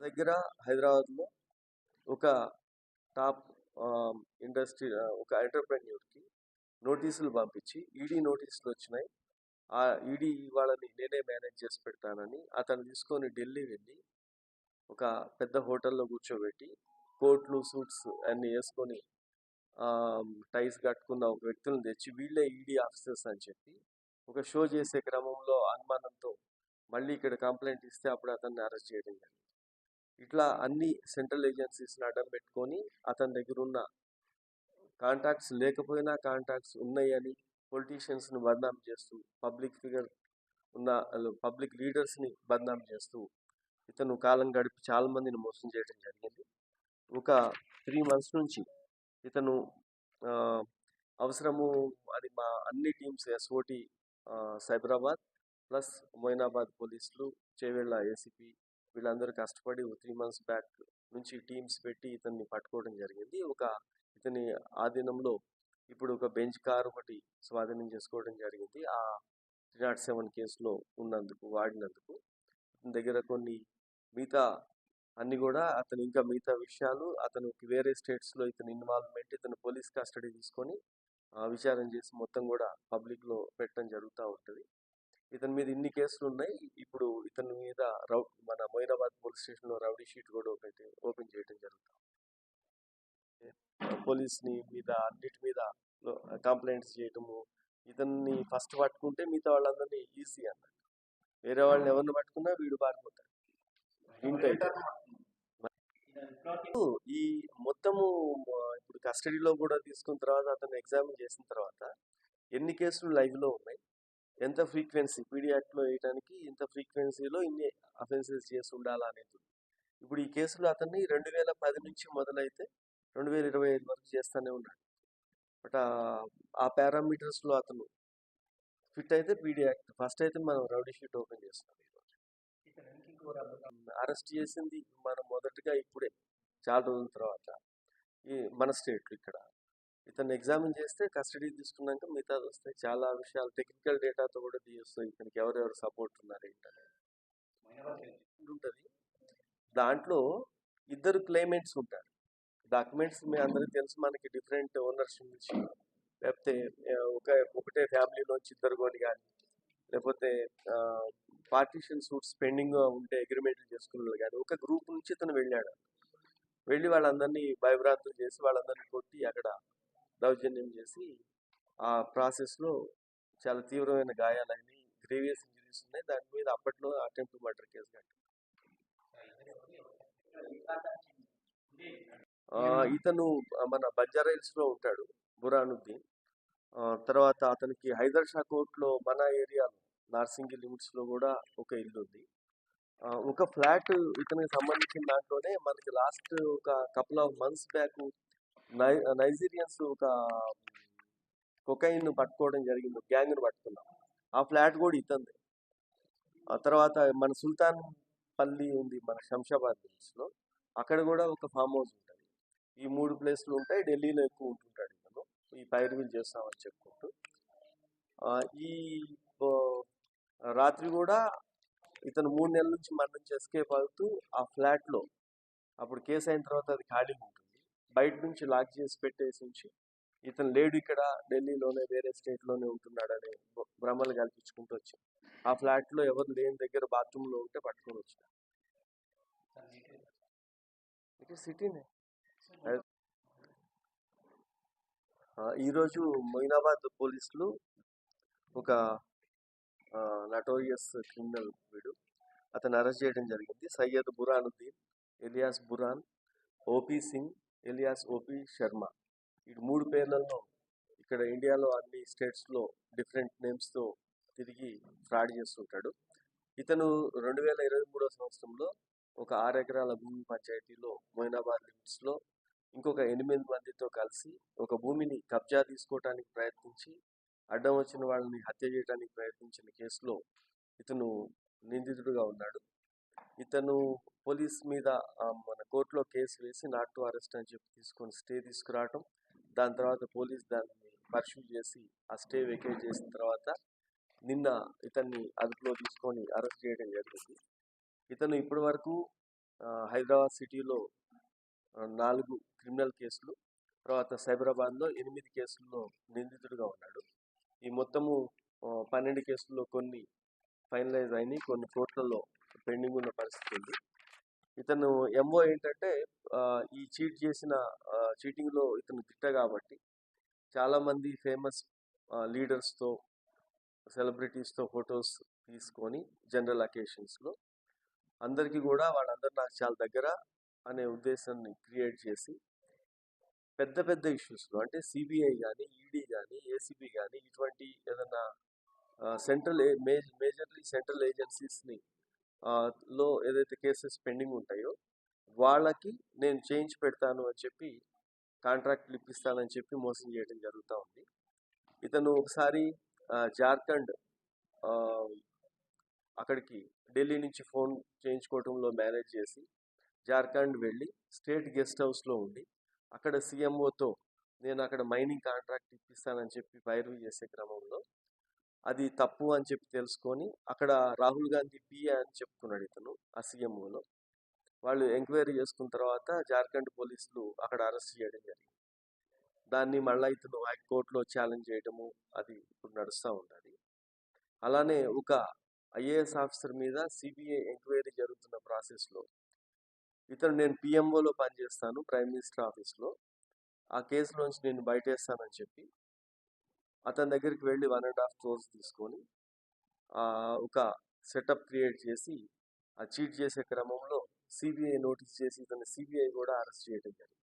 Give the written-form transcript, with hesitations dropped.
దగ్గర హైదరాబాద్లో ఒక టాప్ ఇండస్ట్రీ ఒక ఎంటర్ప్రెన్యూర్కి నోటీసులు పంపించి ఈడీ నోటీసులు వచ్చినాయి. ఆ ఈడీ వాళ్ళని నేనే మేనేజ్ చేసి పెడతానని అతను తీసుకొని ఢిల్లీ వెళ్ళి ఒక పెద్ద హోటల్లో కూర్చోబెట్టి కోట్లు సూట్స్ అన్నీ వేసుకొని టైస్ కట్టుకున్న ఒక వ్యక్తులను తెచ్చి వీళ్ళే ఈడీ ఆఫీసర్స్ అని చెప్పి ఒక షో చేసే క్రమంలో అనుమానంతో మళ్ళీ ఇక్కడ కంప్లైంట్ ఇస్తే అప్పుడు అతన్ని అరెస్ట్ చేయడం జరిగింది. ఇట్లా అన్ని సెంట్రల్ ఏజెన్సీస్ని అడ్డం పెట్టుకొని అతని దగ్గర ఉన్న కాంటాక్ట్స్ లేకపోయినా కాంటాక్ట్స్ ఉన్నాయని పొలిటీషియన్స్ని బదనాం చేస్తూ పబ్లిక్ ఫిగర్ ఉన్న పబ్లిక్ లీడర్స్ని బదనాం చేస్తూ ఇతను కాలం గడిపి చాలా మందిని మోసం చేయడం జరిగింది. ఒక 3 months నుంచి ఇతను అవసరము అది మా అన్ని teams SOT Cyberabad plus Moinabad పోలీసులు చేవెళ్ళ ఏసీపీ వీళ్ళందరూ కష్టపడి 3 months బ్యాక్ నుంచి టీమ్స్ పెట్టి ఇతన్ని పట్టుకోవడం జరిగింది. ఇతని ఆధీనంలో ఇప్పుడు ఒక బెంచ్ కార్ ఒకటి స్వాధీనం చేసుకోవడం జరిగింది. ఆ 307 కేసులో వాడినందుకు ఇతని దగ్గర కొన్ని మిగతా అన్ని కూడా అతను ఇంకా మిగతా విషయాలు అతను వేరే స్టేట్స్లో ఇతని ఇన్వాల్వ్మెంట్ ఇతను పోలీస్ కస్టడీ తీసుకొని విచారణ చేసి మొత్తం కూడా పబ్లిక్లో పెట్టడం జరుగుతూ ఉంటుంది. ఇతని మీద ఇన్ని కేసులు ఉన్నాయి. ఇప్పుడు ఇతని మీద మన మొయినాబాద్ పోలీస్ స్టేషన్లో రౌడీ షీట్ కూడా ఓపెన్ చేయడం జరుగుతుంది. పోలీస్ని మీద అన్నిటి మీద కంప్లైంట్స్ చేయటము. ఇతన్ని ఫస్ట్ పట్టుకుంటే మిగతా వాళ్ళందరినీ ఈజీ అన్నట్టు. వేరే వాళ్ళని ఎవరిని పట్టుకున్నా వీడు పారిపోతాడు. ఈ మొత్తము ఇప్పుడు కస్టడీలో కూడా తీసుకున్న తర్వాత అతను ఎగ్జామిన్ చేసిన తర్వాత ఎన్ని కేసులు లైవ్లో ఉన్నాయి, ఎంత ఫ్రీక్వెన్సీ పీడీ యాక్ట్లో వేయడానికి ఇంత ఫ్రీక్వెన్సీలో ఇన్ని అఫెన్సెస్ చేసి ఉండాలా అనేది. ఇప్పుడు ఈ కేసులో అతన్ని 2010 నుంచి మొదలైతే 2025 వరకు చేస్తూనే ఉన్నాడు. బట్ ఆ పారామీటర్స్లో అతను ఫిట్ అయితే పీడీ యాక్ట్ ఫస్ట్ అయితే మనం రౌడీ షీట్ ఓపెన్ చేస్తున్నాం. అరెస్ట్ చేసింది మనం మొదటగా ఇప్పుడే చాలా రోజుల తర్వాత మన స్టేట్లో ఇక్కడ ఇతను ఎగ్జామిన్ చేస్తే కస్టడీ తీసుకున్నాక మిగతాది వస్తాయి. చాలా విషయాలు టెక్నికల్ డేటాతో కూడా తీస్తాయి. ఇతనికి ఎవరెవరు సపోర్ట్ ఉన్నారు ఏంటనేది ఉంటుంది. దాంట్లో ఇద్దరు క్లైమెంట్స్ ఉంటారు. డాక్యుమెంట్స్ మీ అందరికీ తెలుసు, మనకి డిఫరెంట్ ఓనర్స్ నుంచి లేకపోతే ఒకటే ఫ్యామిలీలోంచి ఇద్దరు కొని కానీ లేకపోతే పార్టీషన్ సూట్స్ పెండింగ్ ఉంటే అగ్రిమెంట్లు చేసుకున్నారు. కానీ ఒక గ్రూప్ నుంచి ఇతను వెళ్ళి వాళ్ళందరినీ భయభ్రాంతులు చేసి వాళ్ళందరినీ కొట్టి అక్కడ దౌర్జన్యం చేసి ఆ ప్రాసెస్లో చాలా తీవ్రమైన గాయాలని గ్రేవియస్ ఇంజరీస్ ఉన్నాయి. దాని మీద అప్పట్లో అటెంప్ట్ మర్డర్ కేసు కట్టారు. ఇతను మన బంజారాహిల్స్లో ఉంటాడు బురానుద్దీన్. తర్వాత అతనికి హైదర్ షా కోర్టులో మన ఏరియాలో నార్సింగి లిమిట్స్లో కూడా ఒక ఇల్లు ఉంది. ఒక ఫ్లాట్ ఇతనికి సంబంధించిన దాంట్లోనే మనకి లాస్ట్ ఒక couple of months back Nigerians ఒక కొకైన్ పట్టుకోవడం జరిగింది, గ్యాంగ్ను పట్టుకున్నాం. ఆ ఫ్లాట్ కూడా ఇతంది. ఆ తర్వాత మన సుల్తాన్ పల్లి ఉంది మన శంషాబాద్ హిల్స్లో, అక్కడ కూడా ఒక ఫామ్ హౌస్ ఉంటుంది. ఈ 3 ప్లేస్లు ఉంటాయి. ఢిల్లీలో ఎక్కువ ఉంటుంటాడు ఇతను ఈ పైరువీలు చేస్తామని చెప్పుకుంటూ. ఈ రాత్రి కూడా ఇతను 3 నెలల నుంచి మన నుంచి ఎస్కేప్ అవుతూ ఆ ఫ్లాట్లో అప్పుడు కేసు అయిన తర్వాత అది ఖాళీగా ఉంటుంది. బయట నుంచి లాక్ చేసి పెట్టేసి ఉంచి ఇతను లేడు ఇక్కడ ఢిల్లీలోనే వేరే స్టేట్లోనే ఉంటున్నాడనే భ్రమలు కల్పించుకుంటూ వచ్చి ఆ ఫ్లాట్లో ఎవరు లేని దగ్గర బాత్రూంలో ఉంటే పట్టుకొని వచ్చాడు. ఇది సిటీనే. ఈరోజు మొయినాబాద్ పోలీసులు ఒక నటోరియస్ క్రిమినల్ అతను అరెస్ట్ చేయడం జరిగింది. Syed Burhanuddin alias Burhan, OP Singh alias OP Sharma. ఈ 3 పేర్లలో ఇక్కడ ఇండియాలో అన్ని స్టేట్స్లో డిఫరెంట్ నేమ్స్తో తిరిగి ఫ్రాడ్ చేస్తుంటాడు. ఇతను 2023 సంవత్సరంలో ఒక 6 ఎకరాల భూమి పంచాయతీలో మొయినాబాద్ లిమిట్స్లో ఇంకొక 8 మందితో కలిసి ఒక భూమిని కబ్జా తీసుకోవడానికి ప్రయత్నించి అడ్డం వచ్చిన వాళ్ళని హత్య చేయడానికి ప్రయత్నించిన కేసులో ఇతను నిందితుడుగా ఉన్నాడు. ఇతను పోలీస్ మీద మన కోర్టులో కేసు వేసి నాట్ టు అరెస్ట్ అని చెప్పి తీసుకొని స్టే తీసుకురావటం, దాని తర్వాత పోలీస్ దాన్ని పర్ష్యూ చేసి ఆ స్టే వెకేట్ చేసిన తర్వాత నిన్న ఇతన్ని అదుపులో తీసుకొని అరెస్ట్ చేయడం జరిగింది. ఇతను ఇప్పటి వరకు హైదరాబాద్ సిటీలో 4 క్రిమినల్ కేసులు, తర్వాత సైబరాబాద్లో 8 కేసుల్లో నిందితుడిగా ఉన్నాడు. ఈ మొత్తము 12 కేసుల్లో కొన్ని ఫైనలైజ్ అయినాయి, కొన్ని కోర్టులలో పెండింగ్ ఉన్న పరిస్థితి ఉంది. ఇతను ఎంఓ ఏంటంటే ఈ చీటింగ్లో ఇతను దిట్ట కాబట్టి చాలామంది ఫేమస్ లీడర్స్తో, సెలబ్రిటీస్తో ఫొటోస్ తీసుకొని జనరల్ అకేషన్స్లో అందరికీ కూడా వాళ్ళందరూ నాకు చాలా దగ్గర అనే ఉద్దేశాన్ని క్రియేట్ చేసి పెద్ద పెద్ద ఇష్యూస్లో, అంటే సిబిఐ కానీ, ఈడీ కానీ, ఏసీబీ కానీ, ఇటువంటి ఏదైనా మేజర్లీ సెంట్రల్ ఏజెన్సీస్ని లో ఏదైతే కేసెస్ పెండింగ్ ఉంటాయో వాళ్ళకి నేను చేయించి పెడతాను అని చెప్పి, కాంట్రాక్ట్లు ఇప్పిస్తానని చెప్పి మోసం చేయడం జరుగుతూ ఉంది. ఇతను ఒకసారి జార్ఖండ్ అక్కడికి ఢిల్లీ నుంచి ఫోన్ చేయించుకోవడంలో మేనేజ్ చేసి జార్ఖండ్ వెళ్ళి స్టేట్ గెస్ట్ హౌస్లో ఉండి అక్కడ సీఎంఓతో నేను అక్కడ మైనింగ్ కాంట్రాక్ట్ ఇప్పిస్తానని చెప్పి పైరవీ చేసే క్రమంలో అది తప్పు అని చెప్పి తెలుసుకొని అక్కడ రాహుల్ గాంధీ పిఏ అని చెప్పుకున్నాడు ఇతను ఆ సీఎంఓలో. వాళ్ళు ఎంక్వైరీ చేసుకున్న తర్వాత జార్ఖండ్ పోలీసులు అక్కడ అరెస్ట్ చేయడం జరిగింది. దాన్ని మళ్ళీ ఇతను హైకోర్టులో ఛాలెంజ్ చేయడము అది ఇప్పుడు నడుస్తూ ఉన్నది. అలానే ఒక ఐఏఎస్ ఆఫీసర్ మీద సిబిఐ ఎంక్వైరీ జరుగుతున్న ప్రాసెస్లో ఇతను నేను పిఎంఓలో పనిచేస్తాను, ప్రైమ్ మినిస్టర్ ఆఫీస్లో, ఆ కేసులోంచి నేను బయటేస్తానని చెప్పి అతని దగ్గరికి వెళ్ళి 1.5 crores తీసుకొని ఒక సెటప్ క్రియేట్ చేసి ఆ చీట్ చేసే క్రమంలో సిబిఐ నోటీస్ చేసి ఇతను సిబిఐ కూడా అరెస్ట్ చేయడం జరిగింది.